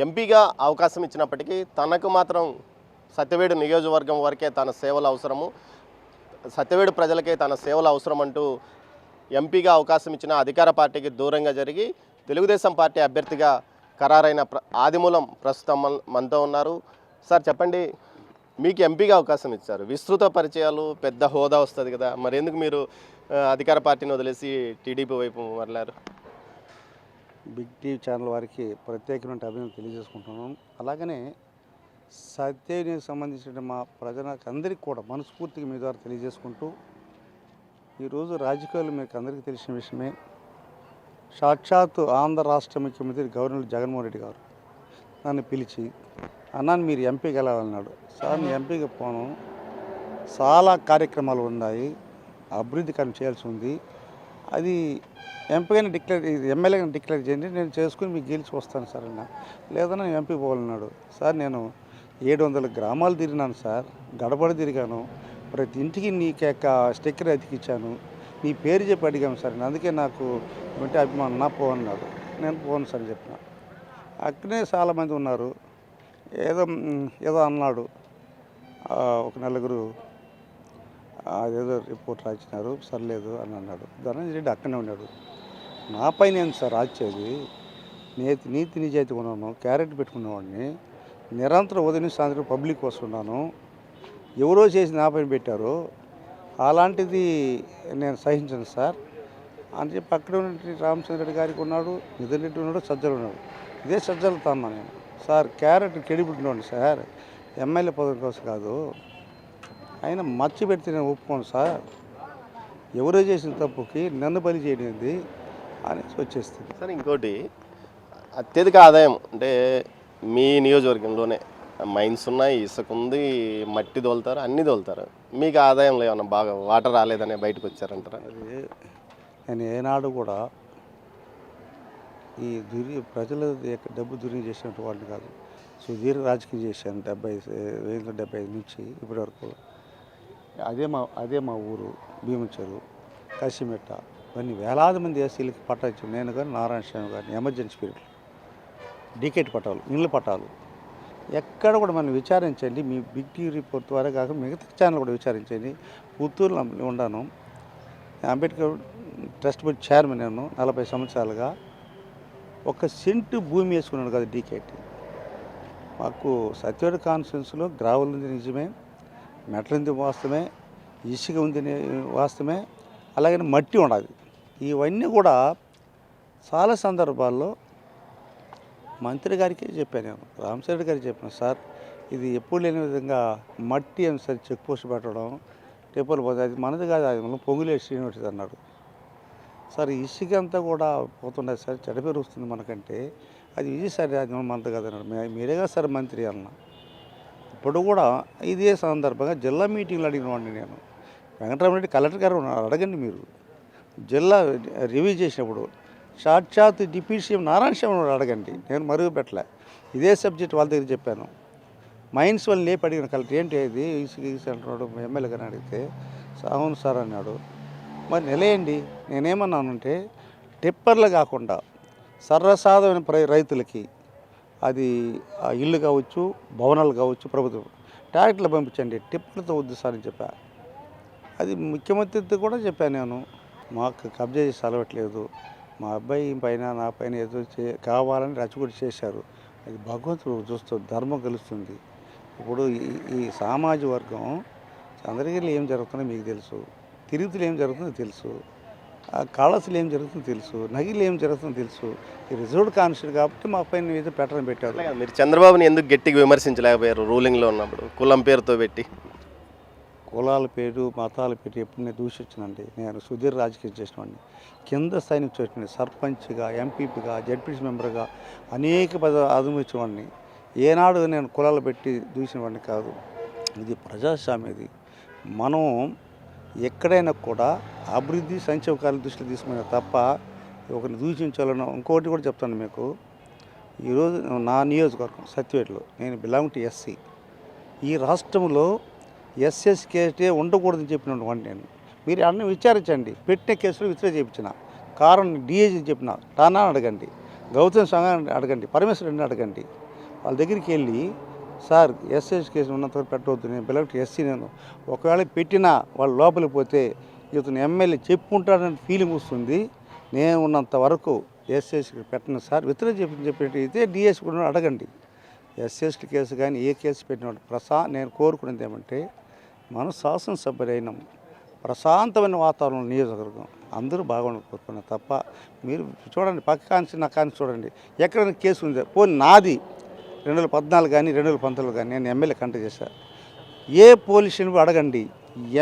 ఎంపీగా అవకాశం ఇచ్చినప్పటికీ తనకు మాత్రం సత్యవేడు నియోజకవర్గం వరకే తన సేవలు అవసరము, సత్యవేడు ప్రజలకే తన సేవలు అవసరం అంటూ ఎంపీగా అవకాశం ఇచ్చిన అధికార పార్టీకి దూరంగా జరిగి తెలుగుదేశం పార్టీ అభ్యర్థిగా ఖరారైన ఆదిమూలం ప్రస్తుతం మనతో ఉన్నారు. సార్ చెప్పండి, మీకు ఎంపీగా అవకాశం ఇచ్చారు, విస్తృత పరిచయాలు, పెద్ద హోదా వస్తుంది కదా, మరి ఎందుకు మీరు అధికార పార్టీని వదిలేసి టీడీపీ వైపు మరలారు? బిగ్ టీవీ ఛానల్ వారికి ప్రత్యేకమైన అభినందనలు తెలియజేసుకుంటున్నాను. అలాగనే సత్యవేడికి సంబంధించిన మా ప్రజలకు అందరికీ కూడా మనస్ఫూర్తిగా మీ ద్వారా తెలియజేసుకుంటూ, ఈరోజు రాజకీయాలు మీకు అందరికీ తెలిసిన విషయమే. సాక్షాత్తు ఆంధ్ర రాష్ట్ర ముఖ్యమంత్రి గవర్నర్ జగన్మోహన్ రెడ్డి గారు నన్ను పిలిచి, అన్నాను మీరు ఎంపీకి వెళ్ళాలన్నాడు. సార్ నేను ఎంపీకి పోను, చాలా కార్యక్రమాలు ఉన్నాయి, అభివృద్ధి కార్యం చేయాల్సి ఉంది, అది ఎంపీగానే ఎమ్మెల్యేగా డిక్లేర్ చేయండి, నేను చేసుకుని మీకు గెలిచి వస్తాను సార్ అన్న. లేదన్నా నేను ఎంపీ పోవాలన్నాడు. సార్ నేను 700 గ్రామాలు తిరిగినాను సార్, గడపడ తిరిగాను, ప్రతి ఇంటికి నీకు స్టిక్కర్ అతికిచ్చాను, నీ పేరు చెప్పి అడిగాము సార్, అందుకే నాకు అంటే అభిమానం నా పోన్నాడు. నేను పోను సార్ అని చెప్పిన. అక్కడే చాలామంది ఉన్నారు, ఏదో అన్నాడు. ఒక నలుగురు అదేదో రిపోర్ట్ రాసినారు, సర్లేదు అని అన్నాడు. ధనంజయ రెడ్డి అక్కడనే ఉన్నాడు. నా పైన ఏంటి సార్ రాచేది? నీతి నిజాయితీ ఉన్నాను, క్యారెట్ పెట్టుకునేవాడిని, నిరంతరం ఉదయం సాయంత్రం పబ్లిక్ వస్తున్నాను, ఎవరో చేసి నా పైన పెట్టారు, అలాంటిది నేను సహించను సార్ అని చెప్పి అక్కడ ఉన్న రామచంద్ర రెడ్డి గారికి ఉన్నాడు, నితిన్ రెడ్డి ఉన్నాడు, సజ్జలు ఉన్నాడు. ఇదే సజ్జలతో అన్నా నేను, సార్ క్యారెట్ కెడిపెట్టినోండి సార్, ఎమ్మెల్యే పదవి కోసం కాదు, అయినా మర్చి పెడితే నేను ఒప్పుకోను సార్, ఎవరో చేసిన తప్పుకి నన్ను బలి చేయడింది అనేసి వచ్చేస్తుంది సార్. ఇంకోటి, అత్యధిక ఆదాయం అంటే మీ నియోజకవర్గంలోనే మైన్స్ ఉన్నాయి, ఇసుక ఉంది, మట్టి తోలుతారు, అన్నీ తోలుతారు, మీకు ఆదాయంలో ఏమన్నా బాగా వాటర్ రాలేదనే బయటకు వచ్చారంటారా? అది నేను ఏనాడు కూడా ఈ ప్రజల డబ్బు దుర్వినియోగం చేసినట్టు వాడిని కాదు. సుదీర్ఘ రాజకీయం చేశాను 1975 నుంచి ఇప్పటి వరకు. అదే మా ఊరు భీమచెరు, కసిమెట్ట, ఇవన్నీ వేలాది మంది ఎస్సీలకి పట్టా ఇచ్చాను నేను కానీ, నారాయణ స్వామి కానీ, ఎమర్జెన్సీ పీరియడ్ డికెట్ పట్టాలు, ఇళ్ళ పట్టాలు. ఎక్కడ కూడా మనం విచారించండి, మీ బిగ్ టీవీ రిపోర్ట్ ద్వారా కాక మిగతా ఛానల్ కూడా విచారించండి. పుత్తూరులో ఉన్నాను, అంబేద్కర్ ట్రస్ట్ బోర్డ్ చైర్మన్ నేను 40 సంవత్సరాలుగా. ఒక సెంటు భూమి వేసుకున్నాను కదా డికెట్. మాకు సత్యవేడు కాన్స్టిట్యున్సీలో గ్రావెల్ ఉంది నిజమే, మెటల్ ఉంది వాస్తవమే, ఇసుక ఉంది వాస్తవమే, అలాగే మట్టి ఉండదు. ఇవన్నీ కూడా చాలా సందర్భాల్లో మంత్రి గారికి చెప్పాను, నేను రామచంద్ర గారికి చెప్పాను, సార్ ఇది ఎప్పుడు లేని విధంగా మట్టి అని సరే చెక్ పోస్ట్ పెట్టడం, టెంపుల్ పోతే అది మనది కాదు, అది మనం పొంగులేసి యూనివర్సిటీ అన్నాడు. సార్ ఇసుక అంతా కూడా పోతుండదు సార్, చెడ పేరు వస్తుంది మనకంటే, అది ఇది సరే అది మనది కాదు అన్నాడు. మీరేగా సార్ మంత్రి అన్న. ఇప్పుడు కూడా ఇదే సందర్భంగా జిల్లా మీటింగ్లు అడిగిన వాడిని నేను. వెంకటరామరెడ్డి కలెక్టర్ గారు అడగండి మీరు, జిల్లా రివ్యూ చేసినప్పుడు సాక్షాత్ డిప్యూటీ సీఎం నారాయణ స్వామి అడగండి, నేను మరుగు పెట్టలే. ఇదే సబ్జెక్ట్ వాళ్ళ దగ్గర చెప్పాను. మైన్స్ వాళ్ళు లేపి అడిగిన కలెక్టర్ ఏంటి ఇది ఇసుక అంటున్నాడు ఎమ్మెల్యే గారిని అడిగితే, అవును సార్ అన్నాడు. మరి నిలయండి. నేనేమన్నానంటే టిప్పర్లు కాకుండా సర్వసాధారణ రైతులకి అది ఇల్లు కావచ్చు, భవనాలు కావచ్చు, ప్రభుత్వం ట్రాక్టర్లు పంపించండి, టిప్పర్లతో వద్దు సార్ అని చెప్పా. అది ముఖ్యమంత్రితో కూడా చెప్పాను నేను, మాకు కబ్జా చేసి అలవట్లేదు, మా అబ్బాయి పైన నా పైన ఏదో కావాలని రచ్చగొట్టి చేశారు, అది భగవంతుడు చూస్తూ ధర్మం కలుస్తుంది. ఇప్పుడు ఈ సామాజిక వర్గం చంద్రగిరిలో ఏం జరుగుతుందో మీకు తెలుసు, తిరుపతిలో ఏం జరుగుతుందో తెలుసు, కాళాసులో ఏం జరుగుతుందో తెలుసు, నగిలో ఏం జరుగుతుందో తెలుసు. ఈ రిజర్వ్డ్ కాన్స్టిట్యూట్ కాబట్టి మా పైన ఏదో పెట్టడం పెట్టారు. మీరు చంద్రబాబుని ఎందుకు గట్టిగా విమర్శించలేకపోయారు రూలింగ్లో ఉన్నప్పుడు? కులం పేరుతో పెట్టి, కులాల పేరు మతాల పేరు ఎప్పుడు నేను దూషించానండి. నేను సుదీర్ఘ రాజకీయం చేసినవాడిని, కింద స్థాయి నుంచి వచ్చిన సర్పంచ్గా, ఎంపీపీగా, జడ్పీసీ మెంబర్గా అనేక పదవులు అనుభవించేవాడిని. ఏనాడు నేను కులాలు పెట్టి దూషినవాడిని కాదు. ఇది ప్రజాస్వామ్యం. ఇది మనం ఎక్కడైనా కూడా అభివృద్ధి సంక్షేమకాల దృష్టిలో తీసుకునే తప్ప ఒకరిని దూషించాలను. ఇంకోటి కూడా చెప్తాను మీకు, ఈరోజు నా నియోజకవర్గం సత్యవేడులో నేను బిలాంగ్ టు ఎస్సీ. ఈ రాష్ట్రంలో ఎస్ఎస్ కేసే ఉండకూడదని చెప్పినటువంటి నేను, మీరు అన్నీ విచారించండి. పెట్టిన కేసులు విత్డ్రా చేయించిన కారణం డిఐజీ చెప్పిన, టానా అడగండి, గౌతమ్ సంఘాన్ని అడగండి, పరమేశ్వరుడిని అడగండి. వాళ్ళ దగ్గరికి వెళ్ళి సార్ ఎస్ఎస్ కేసు ఉన్నంతవరకు పెట్టవద్దు, నేను పిల్లలకి ఎస్సీ, నేను ఒకవేళ పెట్టినా వాళ్ళు లోపలికి పోతే ఇతను ఎమ్మెల్యే చెప్పుకుంటాడని ఫీలింగ్ వస్తుంది, నేను ఉన్నంత వరకు ఎస్ఎస్కి పెట్టను సార్ వ్యతిరేక చెప్పినట్టయితే డిఎస్ కూడా అడగండి. ఎస్ఎస్టీ కేసు కానీ ఏ కేసు పెట్టిన నేను కోరుకునేది ఏమంటే మనం శాసనసభ్యులైనాం, ప్రశాంతమైన వాతావరణం నియోజకవర్గం అందరూ బాగుండాలని కోరుకున్నాను తప్ప మీరు చూడండి పక్క కాన్సి నా కాన్సి చూడండి ఎక్కడైనా కేసు ఉంది, పోనీ నాది 2014 కానీ 2019 కానీ నేను ఎమ్మెల్యే కంటెస్ట్ చేశాను. ఏ పోలీస్ స్టేషన్ అడగండి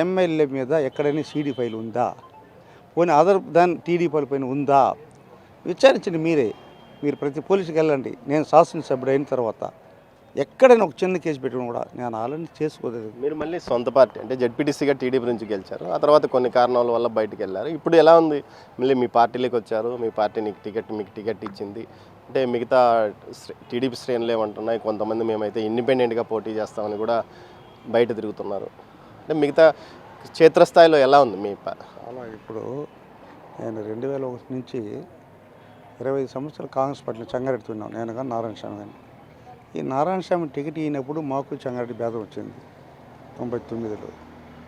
ఎమ్మెల్యే మీద ఎక్కడైనా సీడీ ఫైల్ ఉందా, పోనీ అదర్ దాన్ టీడీ ఫైల్ పైన ఉందా విచారించండి మీరే. మీరు ప్రతి పోలీసుకి వెళ్ళండి. నేను శాసనసభ్యుడు అయిన తర్వాత ఎక్కడైనా ఒక చిన్న కేసు పెట్టుకుని కూడా నేను ఆల్రెడీ చేసుకోలేదు. మీరు మళ్ళీ సొంత పార్టీ అంటే జెడ్పీటీసీగా టీడీపీ నుంచి గెలిచారు, ఆ తర్వాత కొన్ని కారణాల వల్ల బయటకు వెళ్ళారు. ఇప్పుడు ఎలా ఉంది, మళ్ళీ మీ పార్టీలోకి వచ్చారు, మీ పార్టీ మీకు టికెట్ ఇచ్చింది అంటే మిగతా టీడీపీ శ్రేణులు ఏమంటున్నాయి, కొంతమంది మేమైతే ఇండిపెండెంట్గా పోటీ చేస్తామని కూడా బయట తిరుగుతున్నారు. అంటే మిగతా క్షేత్రస్థాయిలో ఎలా ఉంది మీ అలా ఇప్పుడు నేను 2001 నుంచి 25 సంవత్సరాలు కాంగ్రెస్ పార్టీలో చంగారెడ్డి ఉన్నాం, నేను కానీ నారాయణ స్వామి కానీ. ఈ నారాయణ స్వామి టికెట్ ఇచ్చినప్పుడు మాకు చంగారెడ్డి భేదం వచ్చింది 99లో.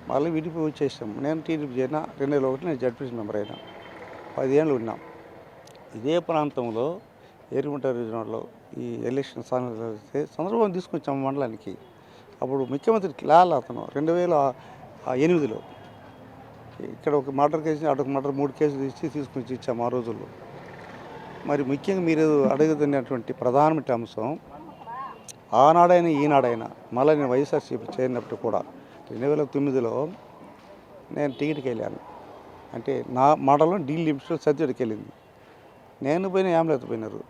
మళ్ళీ విడిపోయి వచ్చేసాం. నేను టీడీపీ చేరిన 2001 నేను జడ్పీసీ మెంబర్ అయినా, 10 ఏళ్ళు ఉన్నాం. ఇదే ప్రాంతంలో ఎరిమిట రీజనల్లో ఈ ఎలక్షన్ సందర్భం తీసుకొచ్చాము మండలానికి. అప్పుడు ముఖ్యమంత్రి లాల్ అతను 2008లో ఇక్కడ ఒక మర్డర్ కేసు, అటొక మర్డర్ 3 కేసులు తీసుకొచ్చి ఇచ్చాము ఆ రోజుల్లో. మరి ముఖ్యంగా మీరు అడుగుతున్నటువంటి ప్రధానమైన అంశం ఆనాడైనా ఈనాడైనా మళ్ళీ నేను వైఎస్ఆర్సీపీ చేరినప్పుడు కూడా 2009లో నేను టికెట్కి వెళ్ళాను. అంటే నా మండలం డీల్ లిమిట్స్లో సర్టిఫికేట్కి వెళ్ళింది. నేను పోయిన యామ్లెత్ పోయినారు.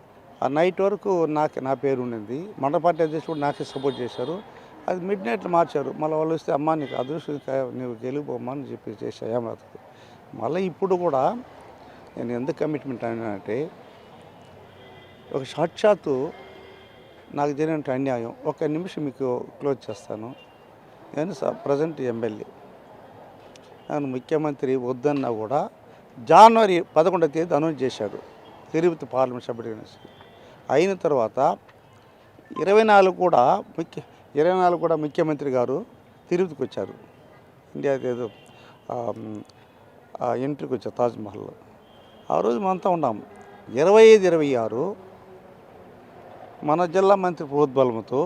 ఆ నైట్ వరకు నా పేరు ఉండింది. మండల పార్టీ అధ్యక్షుడు కూడా నాకే సపోర్ట్ చేశారు. అది మిడ్ నైట్లో మార్చారు. మళ్ళీ వాళ్ళు వస్తే అమ్మ నీకు అదృష్టం నువ్వు గెలిపోమ్మా అని చెప్పి చేశాను యామ్లెత్కు. మళ్ళీ ఇప్పుడు కూడా నేను ఎందుకు కమిట్మెంట్ అయినానంటే ఒక సాక్షాత్తు నాకు జరిగిన అన్యాయం 1 నిమిషం మీకు క్లోజ్ చేస్తాను. నేను ప్రజెంట్ ఎమ్మెల్యే, నేను ముఖ్యమంత్రి వద్దన్నా కూడా జనవరి 11వ తేదీ అనౌన్స్ చేశాడు తిరుపతి పార్లమెంట్ సభ్యుడిగా. అయిన తర్వాత 24 కూడా ముఖ్యమంత్రి గారు తిరుపతికి వచ్చారు. ఇండియా ఏదో ఎంట్రీకి వచ్చారు తాజ్మహల్లో. ఆ రోజు మనతో ఉన్నాము. 25, 26 మన జిల్లా మంత్రి ప్రోద్బలంతో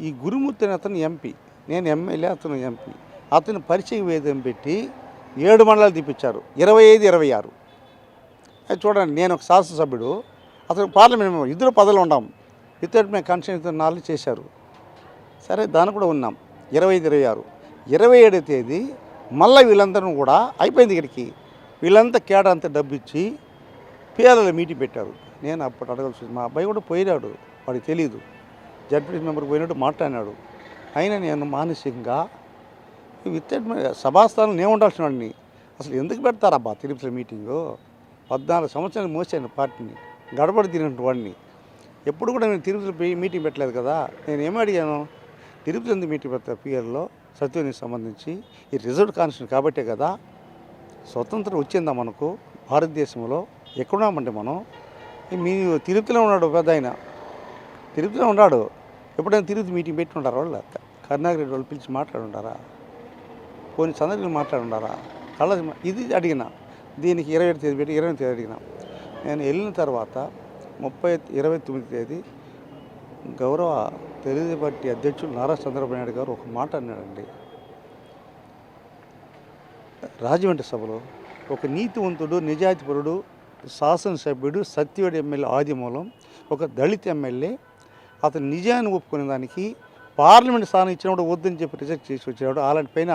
ఈ గురుమూర్తి అనే అతను ఎంపీ, నేను ఎమ్మెల్యే, అతను ఎంపీ, అతను పరిచయ వేదం పెట్టి 7 మండలాలు తీపించారు. 25, 26 అది చూడండి. నేను ఒక శాసనసభ్యుడు, అతను పార్లమెంట్ మెంబర్, ఇద్దరు పదవులు ఉన్నాం. ఇద్దరు మేము కన్సెషన్ 4 చేశారు. సరే దాన్ని కూడా ఉన్నాం. 25, 26 27వ తేదీ మళ్ళీ వీళ్ళందరూ కూడా అయిపోయింది. ఇక్కడికి వీళ్ళంతా కేడ అంతా డబ్బు ఇచ్చి పిఎల్ఎల్ మీటింగ్ పెట్టారు. నేను అప్పుడు అడగాల్సి వచ్చింది. మా అబ్బాయి కూడా పోయినాడు, వాడికి తెలియదు. జడ్పీ మెంబర్కి పోయినట్టు మాట్లాడినాడు. అయినా నేను మానసికంగా సభాస్థానం నేను ఉండాల్సిన వాడిని అసలు ఎందుకు పెడతారబ్బా తిరుపతిలో మీటింగు? 14 సంవత్సరాలు మోసాను పార్టీని, గడబడి తిరిగినట్టు వాడిని. ఎప్పుడు కూడా నేను తిరుపతిలో మీటింగ్ పెట్టలేదు కదా. నేను ఏమి అడిగాను, తిరుపతి ఎందుకు మీటింగ్ పెడతారు పిఎల్లో సత్యవనికి సంబంధించి? ఈ రిజర్వ్ కాన్స్టిట్యూషన్ కాబట్టే కదా స్వతంత్రం వచ్చిందా మనకు భారతదేశంలో. ఎక్కడున్నామంటే మనం మీ తిరుపతిలో ఉన్నాడు పెద్ద ఆయన, తిరుపతిలో ఉన్నాడు. ఎప్పుడైనా తిరుపతి మీటింగ్ పెట్టి ఉంటారా వాళ్ళు? కరుణాకర్ రెడ్డి వాళ్ళు పిలిచి మాట్లాడుంటారా? కొన్ని సందర్భాలు మాట్లాడుంటారా? కళ్ళ ఇది అడిగిన. దీనికి 27వ తేదీ పెట్టి 20వ తేదీ అడిగిన. నేను వెళ్ళిన తర్వాత 29వ తేదీ గౌరవ తెలుగుదేశం పార్టీ అధ్యక్షులు నారా చంద్రబాబు నాయుడు గారు ఒక మాట అన్నాడండి రాజమండ్రి సభలో. ఒక నీతివంతుడు, నిజాయితీపరుడు, శాసనసభ్యుడు, సత్యవేడు ఎమ్మెల్యే ఆదిమూలం, ఒక దళిత ఎమ్మెల్యే, అతను నిజాన్ని ఒప్పుకునే దానికి పార్లమెంట్ స్థానం ఇచ్చినప్పుడు వద్దని చెప్పి రిజెక్ట్ చేసి వచ్చాడు. అలాంటి పైన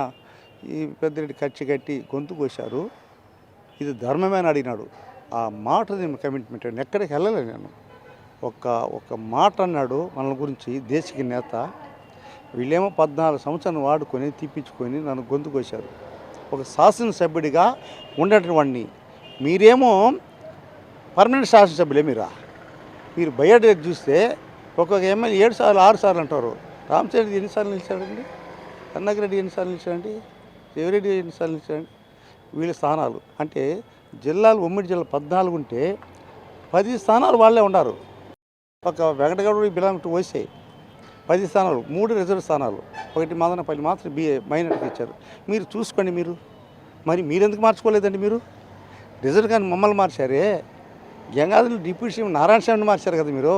ఈ పెద్దరెడ్డి కట్టి గొంతు కోశారు. ఇది ధర్మమేని అడిగినాడు. ఆ మాట నేను కమిట్మెంట్ అండి. ఎక్కడికి వెళ్ళలేదు నేను. ఒక మాట అన్నాడు మన గురించి దేశీయ నేత. వీళ్ళేమో 14 సంవత్సరాలు వాడుకొని తీపించుకొని నన్ను గొంతు కోశారు. ఒక శాసనసభ్యుడిగా ఉండేటువంటి మీరేమో పర్మనెంట్ శాసనసభ్యులే మీరు బయట చూస్తే ఒక్కొక్క ఎమ్మెల్యే 7 సార్లు 6 సార్లు అంటారు. రామచంద్రెడ్డి ఎన్నిసార్లు నిలిచాడండి? కరుణాకర్ రెడ్డి ఎన్నిసార్లు నిలిచాడండి? శివరెడ్డి ఎన్నిసార్లు నిలిచాడండి? వీళ్ళ స్థానాలు అంటే జిల్లాలు ఉమ్మడి జిల్లా 14 ఉంటే 10 స్థానాలు వాళ్ళే ఉన్నారు. ఒక వెంకటగౌడ బిలాంగ్ టు ఓసీ 10 స్థానాలు 3 రిజర్వ్ స్థానాలు, ఒకటి మదనపల్లి మాత్రం మైనార్టీకి ఇచ్చారు. మీరు చూసుకోండి. మరి మీరెందుకు మార్చుకోలేదండి? మీరు రిజర్వ్ కానీ మమ్మల్ని మార్చారే. గంగాధర డిప్యూటీ సీఎం నారాయణ స్వామిని మార్చారు కదా మీరు.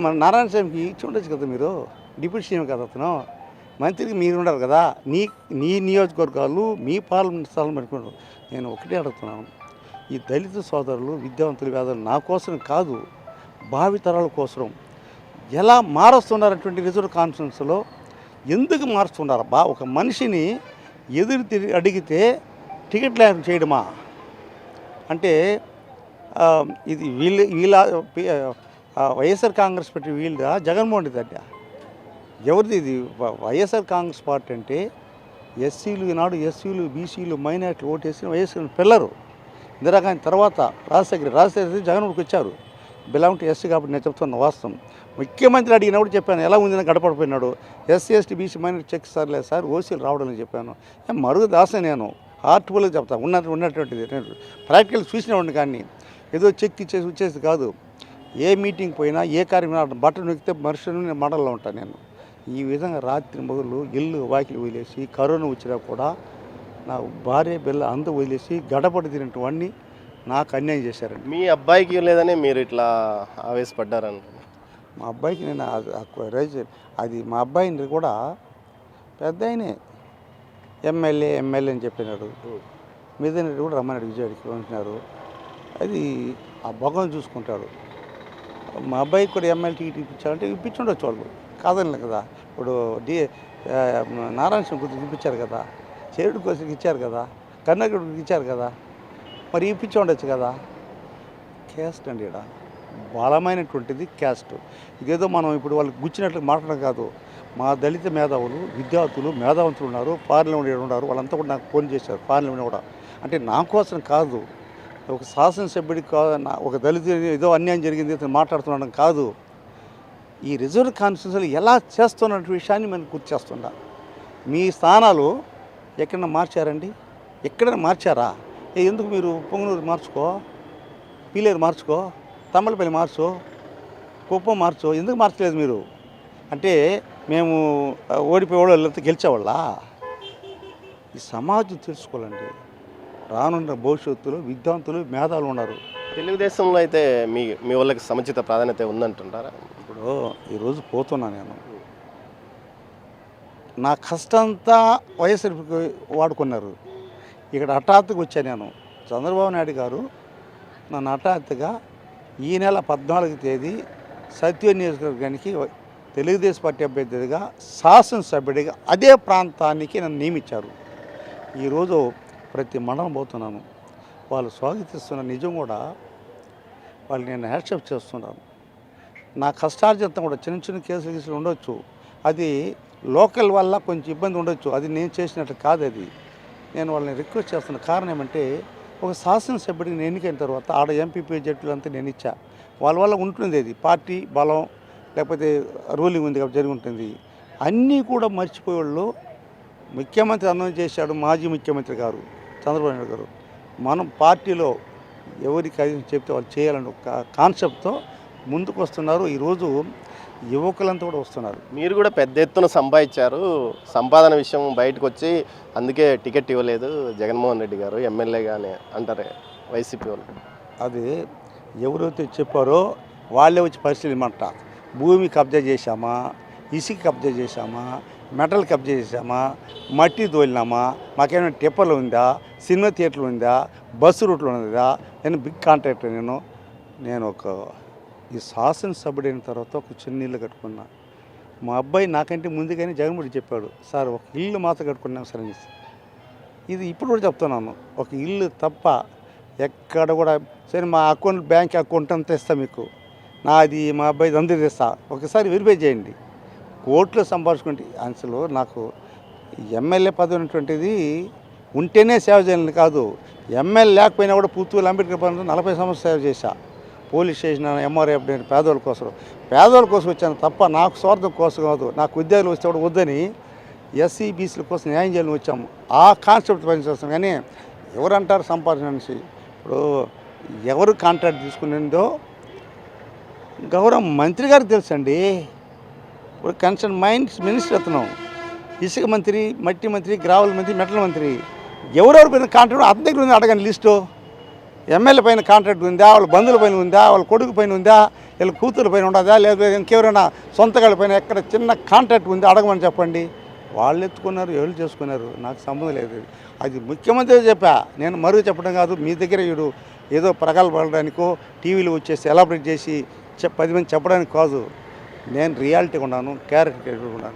మన నారాయణ స్వామికి ఇచ్చి ఉండొచ్చు కదా మీరు. డిప్యూటీ సీఎం కదా అతను. మంత్రికి మీరు ఉండరు కదా. నీ నియోజకవర్గాలు మీ పార్లమెంట్ స్థానం పెట్టుకున్నారు. నేను ఒకటే అడుగుతున్నాను, ఈ దళిత సోదరులు విద్యావంతులు వేదాలు నా కోసం కాదు, భావితరాల కోసం ఎలా మారుస్తున్నారటువంటి రిజర్వ్ కాన్ఫరెన్స్లో ఎందుకు మారుస్తున్నారు? ఒక మనిషిని ఎదురు అడిగితే టికెట్ లేక చేయడమా? అంటే ఇది వీళ్ళ వైఎస్ఆర్ కాంగ్రెస్ పార్టీ వీళ్ళ జగన్మోహన్ రెడ్డి అడ్డ ఎవరిది? ఇది వైఎస్ఆర్ కాంగ్రెస్ పార్టీ అంటే ఎస్సీలు, ఈనాడు ఎస్సీలు, బీసీలు, మైనార్టీలు ఓటేసి వైఎస్ఆర్ పిల్లరు. ఇందిరాగాంధీ తర్వాత రాజశేఖర్ జగన్మోహన్కి వచ్చారు. బిలాంగ్ టు ఎస్సీ కాబట్టి నేను చెప్తున్న వాస్తవం. ముఖ్యమంత్రి అడిగినప్పుడు చెప్పాను ఎలా ఉందని, గడపడిపోయినాడు. SC ST BC minority check sir లేదు సార్, ఓసీలు రావడం అని చెప్పాను. మరుగు దాసే నేను హార్ట్ఫుల్గా చెప్తాను. ఉన్నటువంటిది నేను ప్రాక్టికల్ చూసినవాడిని. కానీ ఏదో చెక్ ఇచ్చేసి వచ్చేసి కాదు. ఏ మీటింగ్ పోయినా ఏ కార్యక్రమం బట్టలు నొక్కితే మనుషులు మండలంలో ఉంటాను నేను. ఈ విధంగా రాత్రి మొదలు ఇల్లు వాకిలు వదిలేసి కరోనా వచ్చినా కూడా నా భార్య బిల్ల అందు వదిలేసి గడపడి తినటువంటి నాకు అన్యాయం చేశారండి. మీ అబ్బాయికి లేదని మీరు ఇట్లా ఆవేశపడ్డారని? మా అబ్బాయికి నేను అది మా అబ్బాయిని కూడా పెద్ద ఆయనే ఎమ్మెల్యే అని చెప్పినాడు. మీద కూడా రమ్మన్నాడు, విజయవాడికి పంపినారు. అది ఆ భగవాన్ చూసుకుంటాడు. మా అబ్బాయికి కూడా ఎమ్మెల్యే టికెట్ ఇప్పించాలంటే ఇప్పించుండొచ్చు వాళ్ళు, కాదనలే కదా. ఇప్పుడు నారాయణ స్వామి గుర్తుకు ఇప్పించారు కదా, చేరుడు కోసం ఇచ్చారు కదా, కర్ణాటకకి ఇచ్చారు కదా, మరి ఇప్పించి ఉండొచ్చు కదా. క్యాస్ట్ అండి, ఇక్కడ బలమైనటువంటిది క్యాస్ట్. ఇదేదో మనం ఇప్పుడు వాళ్ళకి గుచ్చినట్లు మాట్లాడడం కాదు. మా దళిత మేధావులు, విద్యార్థులు, మేధావంతులు ఉన్నారు, పార్లమెంట్ ఉన్నారు. వాళ్ళంతా కూడా నాకు ఫోన్ చేశారు పార్లమెంట్ కూడా. అంటే నా కోసం కాదు, ఒక శాసనసభ్యుడికి కాదు, ఒక దళిత ఏదో అన్యాయం జరిగింది మాట్లాడుతున్నాడం కాదు. ఈ రిజర్వ్ కాన్స్టిట్యూన్సీలు ఎలా చేస్తున్న విషయాన్ని మనం గుర్తు చేస్తున్నా. మీ స్థానాలు ఎక్కడైనా మార్చారండి? ఎక్కడైనా మార్చారా? ఎందుకు మీరు పొంగనూరు మార్చుకో, పీలేరు మార్చుకో, తమ్మలపల్లి మార్చు, కుప్పం మార్చు, ఎందుకు మార్చలేదు మీరు? అంటే మేము ఓడిపోయేవాళ్ళు లేకపోతే గెలిచేవాళ్ళ? ఈ సమాజం తెలుసుకోవాలండి. రానున్న భవిష్యత్తులో విద్యావంతులు, మేధావులు ఉన్నారు. తెలుగుదేశంలో అయితే మీ వాళ్ళకి సముచిత ప్రాధాన్యత ఉందంటుంటారా? ఇప్పుడు ఈరోజు పోతున్నా నేను, నా కష్టంతా వైఎస్ఆర్కి వాడుకున్నారు. ఇక్కడ హఠాత్తుగా వచ్చాను నేను. చంద్రబాబు నాయుడు గారు నన్ను హఠాత్తుగా ఈ నెల 14వ తేదీ సత్య నియోజకవర్గానికి తెలుగుదేశం పార్టీ అభ్యర్థిగా శాసనసభ్యుడిగా అదే ప్రాంతానికి నన్ను నియమించారు. ఈరోజు ప్రతి మండలం పోతున్నాను, వాళ్ళు స్వాగతిస్తున్న నిజం కూడా వాళ్ళు నేను యాక్సెప్ట్ చేస్తున్నాను. నా కష్టార్జితం కూడా చిన్న చిన్న కేసులు ఉండొచ్చు, అది లోకల్ వల్ల కొంచెం ఇబ్బంది ఉండొచ్చు, అది నేను చేసినట్టు కాదు. అది నేను వాళ్ళని రిక్వెస్ట్ చేస్తున్న కారణం ఏమంటే, ఒక శాసనసభ్యుడికి నేను ఎన్నికైన తర్వాత ఆడ ఎంపీపీ జట్టులంతా నేను ఇచ్చా. వాళ్ళ వల్ల ఉంటుంది, అది పార్టీ బలం లేకపోతే రూలింగ్ ఉంది కాబట్టి జరిగి ఉంటుంది. అన్నీ కూడా మర్చిపోయేవాళ్ళు. ముఖ్యమంత్రి అనౌన్స్ చేశాడు మాజీ ముఖ్యమంత్రి గారు చంద్రబాబు నాయుడు గారు, మనం పార్టీలో ఎవరికి అది చెప్తే వాళ్ళు చేయాలని ఒక కాన్సెప్ట్తో ముందుకు వస్తున్నారు. ఈరోజు యువకులంతా కూడా వస్తున్నారు. మీరు కూడా పెద్ద ఎత్తున సంపాదించారు, సంపాదన విషయం బయటకు వచ్చి అందుకే టికెట్ ఇవ్వలేదు జగన్మోహన్ రెడ్డి గారు ఎమ్మెల్యేగానే అంటారే వైసీపీ వాళ్ళు. అది ఎవరైతే చెప్పారో వాళ్ళే వచ్చి పరిశీలిమంట. భూమి కబ్జా చేశామా, ఇసుక కబ్జా చేశామా, మెటల్ కబ్జా చేశామా, మట్టి తోలినామా, మాకేమైనా టిప్పర్లు ఉందా, సినిమా థియేటర్లు ఉందా, బస్సు రూట్లు ఉందా? నేను బిగ్ కాంట్రాక్టర్. నేను ఒక ఈ శాసనసభ్యుడైన తర్వాత ఒక చిన్న ఇల్లు కట్టుకున్నా. మా అబ్బాయి నాకంటే ముందుగానే జగన్మోహన్ చెప్పాడు, సార్ ఒక ఇల్లు మాత్రం కట్టుకున్నాం సార్ అనేసి. ఇది ఇప్పుడు కూడా చెప్తున్నాను, ఒక ఇల్లు తప్ప ఎక్కడ కూడా సరే మా బ్యాంక్ అకౌంట్ అంతా ఇస్తా మీకు, నాది మా అబ్బాయి అందరూ తెస్తా, ఒకసారి వెరిఫై చేయండి. కోర్టులో సంపాదించుకుంటే అసలు నాకు ఎమ్మెల్యే పదవి ఉన్నటువంటిది ఉంటేనే సేవ చేయాలని కాదు. ఎమ్మెల్యే లేకపోయినా కూడా పుత్తూరు అంబేద్కర్ భవన్లో 40 సంవత్సరాలు సేవ చేశా. పోలీస్ స్టేషన్, ఎంఆర్ఎఫ్, నేను పేదవాళ్ళ కోసం వచ్చాను తప్ప నాకు స్వార్థం కోసం కాదు. నాకు ఉద్యోగాలు వస్తే కూడా వద్దని ఎస్సీ బీసీల కోసం న్యాయం చేయాలని వచ్చాము. ఆ కాన్సెప్ట్ పనిచేస్తాం. కానీ ఎవరంటారు సంపాదన అనేసి. ఇప్పుడు ఎవరు కాంట్రాక్ట్ తీసుకునేదో గౌరవ మంత్రి గారికి తెలుసండి. ఇప్పుడు కన్సర్న్ మైన్స్ మినిస్టర్ అతను, ఇసుక మంత్రి, మట్టి మంత్రి, గ్రావెల్ మంత్రి, మెటల్ మంత్రి, ఎవరెవరి పైన కాంట్రాక్ట్ అతని దగ్గర ఉంది అడగండి లిస్టు. ఎమ్మెల్యే పైన కాంట్రాక్ట్ ఉందా, వాళ్ళ బంధువుల పైన ఉందా, వాళ్ళ కొడుకు పైన ఉందా, వీళ్ళ కూతురు పైన ఉండదా, లేదా ఇంకెవరైనా సొంతగాళ్ళ పైన ఎక్కడ చిన్న కాంట్రాక్ట్ ఉంది అడగమని చెప్పండి. వాళ్ళు ఎత్తుకున్నారు, ఎవరు చేసుకున్నారు, నాకు సంబంధం లేదు. అది ముఖ్యమంత్రి చెప్పా, నేను మరుగు చెప్పడం కాదు. మీ దగ్గర వీడు ఏదో ప్రగల్భడానికో టీవీలో వచ్చేసి సెలబ్రేట్ చేసి 10 మంది చెప్పడానికి కాదు. నేను రియాలిటీగా ఉన్నాను, క్యారెక్టర్ ఉన్నాను.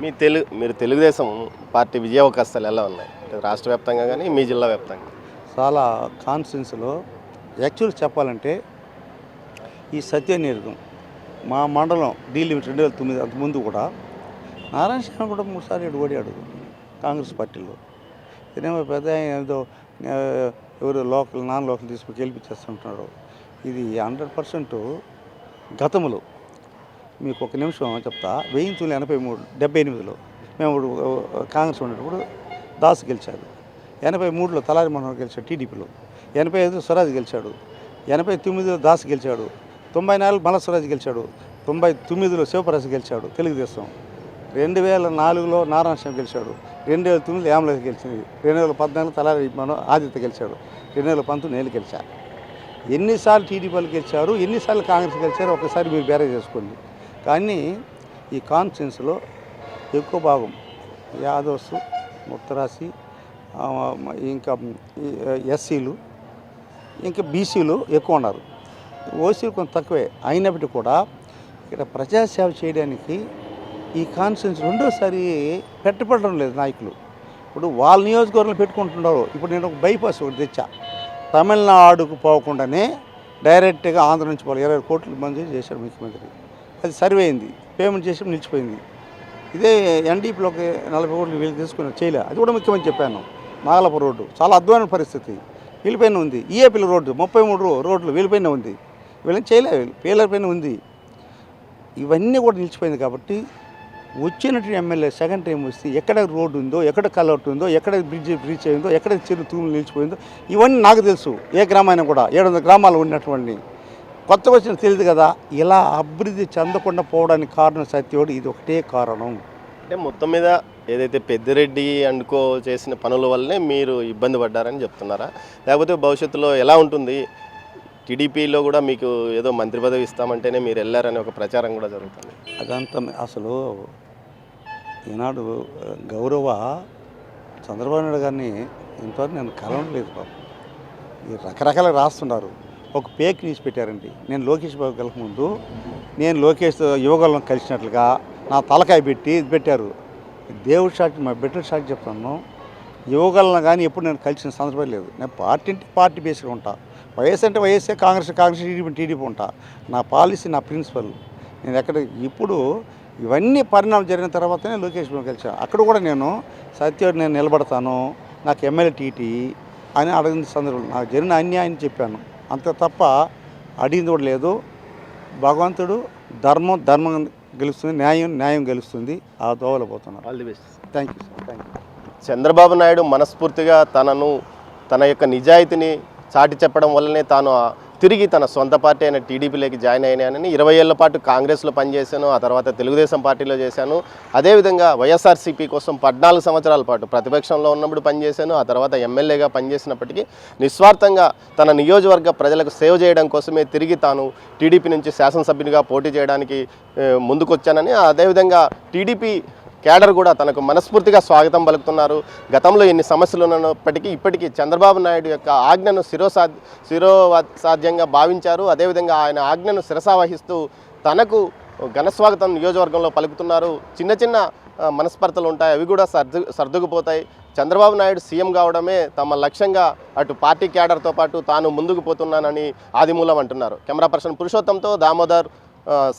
మీరు తెలుగుదేశం పార్టీ విజయ అవకాశాలు ఎలా ఉన్నాయి అంటే రాష్ట్ర వ్యాప్తంగా కానీ మీ జిల్లా వ్యాప్తంగా? చాలా కాన్స్టిట్యున్సీలో యాక్చువల్ చెప్పాలంటే ఈ సత్యనిర్గం మా మండలం డీ లిమిట్ 2009 అంతకుముందు కూడా నారాయణ స్వామి కూడా 3 సార్లు ఓడాడు కాంగ్రెస్ పార్టీలో. ఇదేమో పెద్ద ఏదో ఎవరు నాన్ లోకల్ తీసుకుని గెలిపించేస్తుంటున్నారు. ఇది 100% గతంలో. మీకు ఒక నిమిషం చెప్తా. 1983-78లో మేము కాంగ్రెస్ ఉండేటప్పుడు దాసు గెలిచాడు. 83లో తలారి మనోహర్ గెలిచాడు టీడీపీలో. 85 స్వరాజ్ గెలిచాడు. 89లో దాసు గెలిచాడు. 94 మల్ల స్వరాజ్ గెలిచాడు. 99లో శివప్రసాద్ గెలిచాడు తెలుగుదేశం. 2004లో నారాయణ గెలిచాడు. 2009లో యామలకి గెలిచింది. 2014 తలారి ఆదిత్య గెలిచాడు. 2019 నేను గెలిచా. ఎన్నిసార్లు టీడీపీలు గెలిచారు, ఎన్నిసార్లు కాంగ్రెస్ గెలిచారు ఒకసారి మీరు బేరే చేసుకోండి. కానీ ఈ కాన్స్టిట్యున్సీలో ఎక్కువ భాగం యాదవ్స్, ముత్తరాసి, ఇంకా ఎస్సీలు, ఇంకా బీసీలు ఎక్కువ ఉన్నారు. ఓసీలు కొంత తక్కువే. అయినప్పటికీ కూడా ఇక్కడ ప్రజాసేవ చేయడానికి ఈ కాన్స్టిట్యున్సీ రెండోసారి పెట్టబడడం లేదు నాయకులు. ఇప్పుడు వాళ్ళ నియోజకవర్గంలో పెట్టుకుంటున్నారు. ఇప్పుడు నేను ఒక బైపాస్ ఒకటి తెచ్చా. తమిళనాడుకు పోకుండానే డైరెక్ట్గా ఆంధ్ర నుంచి పోవాలి. 20 కోట్లు మంజూరు చేశాడు ముఖ్యమంత్రి. అది సర్వే అయింది, పేమెంట్ చేసి నిలిచిపోయింది. ఇదే ఎన్డీపీలోకి 40 కోట్లు వీళ్ళు తీసుకుని చేయలే. అది కూడా ముఖ్యమంత్రి చెప్పాను. నాగలాపురం రోడ్డు చాలా అద్భుతమైన పరిస్థితి, వీళ్ళపైన ఉంది. ఈఏపీల రోడ్డు 33 రోడ్లు వీళ్ళపైన ఉంది. వీళ్ళని చేయలే, వీళ్ళపైన ఉంది. ఇవన్నీ కూడా నిలిచిపోయింది. కాబట్టి వచ్చినట్టు ఎమ్మెల్యే సెకండ్ టైం వస్తే ఎక్కడ రోడ్డు ఉందో, ఎక్కడ కలౌట్ ఉందో, ఎక్కడ బ్రిడ్జ్ బ్రీచ్ అయిందో, ఎక్కడ చెరువు తూములు నిలిచిపోయిందో ఇవన్నీ నాకు తెలుసు. ఏ గ్రామాన్ని కూడా 700 గ్రామాలు ఉన్నటువంటి కొత్తగా వచ్చిన తెలియదు కదా. ఇలా అభివృద్ధి చెందకుండా పోవడానికి కారణం సత్యవాడు. ఇది ఒకటే కారణం. అంటే మొత్తం మీద ఏదైతే పెద్దిరెడ్డి అండుకో చేసిన పనుల వల్లనే మీరు ఇబ్బంది పడ్డారని చెప్తున్నారా, లేకపోతే భవిష్యత్తులో ఎలా ఉంటుంది? టీడీపీలో కూడా మీకు ఏదో మంత్రి పదవి ఇస్తామంటేనే మీరు వెళ్ళారని ఒక ప్రచారం కూడా జరుగుతుంది. అదంతా అసలు ఈనాడు గౌరవ చంద్రబాబు నాయుడు గారిని ఇంతవరకు నేను కలవలేదు పాపం. ఈ రకరకాలుగా రాస్తున్నారు. ఒక పేక్ న్యూస్ పెట్టారండి. నేను లోకేష్ బాబు కలకముందు నేను లోకేష్ యువగలను కలిసినట్లుగా నా తలకాయ పెట్టి ఇది పెట్టారు. దేవుడి సాక్షి, మా బిడ్డల సాక్షి చెప్తాను. యువగలను కానీ ఎప్పుడు నేను కలిసిన సందర్భం లేదు. నేను పార్టీ అంటే పార్టీ బేస్గా ఉంటా. వైఎస్ అంటే వైఎస్ఏ, కాంగ్రెస్ టీడీపీ ఉంటా. నా పాలసీ, నా ప్రిన్సిపల్. నేను ఎక్కడ ఇప్పుడు ఇవన్నీ పరిణామం జరిగిన తర్వాతనే లోకేష్ బాబు కలిసాను. అక్కడ కూడా నేను సత్యవాడు నేను నిలబడతాను, నాకు ఎమ్మెల్యే టీటీ అని అడిగిన సందర్భం నాకు జరిగిన అన్యాయం చెప్పాను. అంత తప్ప అడిగింది కూడా లేదు. భగవంతుడు ధర్మం గెలుస్తుంది, న్యాయం గెలుస్తుంది. ఆ దోవలో పోతున్నాను. All the best. Thank you sir. Thank you. Chandrababu Naidu మనస్ఫూర్తిగా తన యొక్క నిజాయితీని చాటి చెప్పడం వల్లనే తాను తిరిగి తన సొంత పార్టీ అయిన టీడీపీలోకి జాయిన్ అయినానని 20 ఏళ్ల పాటు కాంగ్రెస్లో పనిచేశాను, ఆ తర్వాత తెలుగుదేశం పార్టీలో చేశాను. అదేవిధంగా వైఎస్ఆర్సీపీ కోసం 14 సంవత్సరాల పాటు ప్రతిపక్షంలో ఉన్నప్పుడు పనిచేశాను, ఆ తర్వాత ఎమ్మెల్యేగా పనిచేసినప్పటికీ నిస్వార్థంగా తన నియోజకవర్గ ప్రజలకు సేవ చేయడం కోసమే తిరిగి తాను టీడీపీ నుంచి శాసనసభ్యునిగా పోటీ చేయడానికి ముందుకొచ్చానని, అదేవిధంగా టీడీపీ కేడర్ కూడా తనకు మనస్ఫూర్తిగా స్వాగతం పలుకుతున్నారు. గతంలో ఎన్ని సమస్యలు ఉన్నప్పటికీ ఇప్పటికీ చంద్రబాబు నాయుడు యొక్క ఆజ్ఞను శిరోసాధ్యంగా భావించారు. అదేవిధంగా ఆయన ఆజ్ఞను శిరసావహిస్తూ తనకు ఘనస్వాగతం నియోజకవర్గంలో పలుకుతున్నారు. చిన్న చిన్న మనస్పర్ధలు ఉంటాయి, అవి కూడా సర్దుకుపోతాయి. చంద్రబాబు నాయుడు సీఎం కావడమే తమ లక్ష్యంగా అటు పార్టీ కేడర్తో పాటు తాను ముందుకు పోతున్నానని ఆదిమూలం అంటున్నారు. కెమెరా పర్సన్ పురుషోత్తంతో దామోదర్,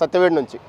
సత్యవేడు నుంచి.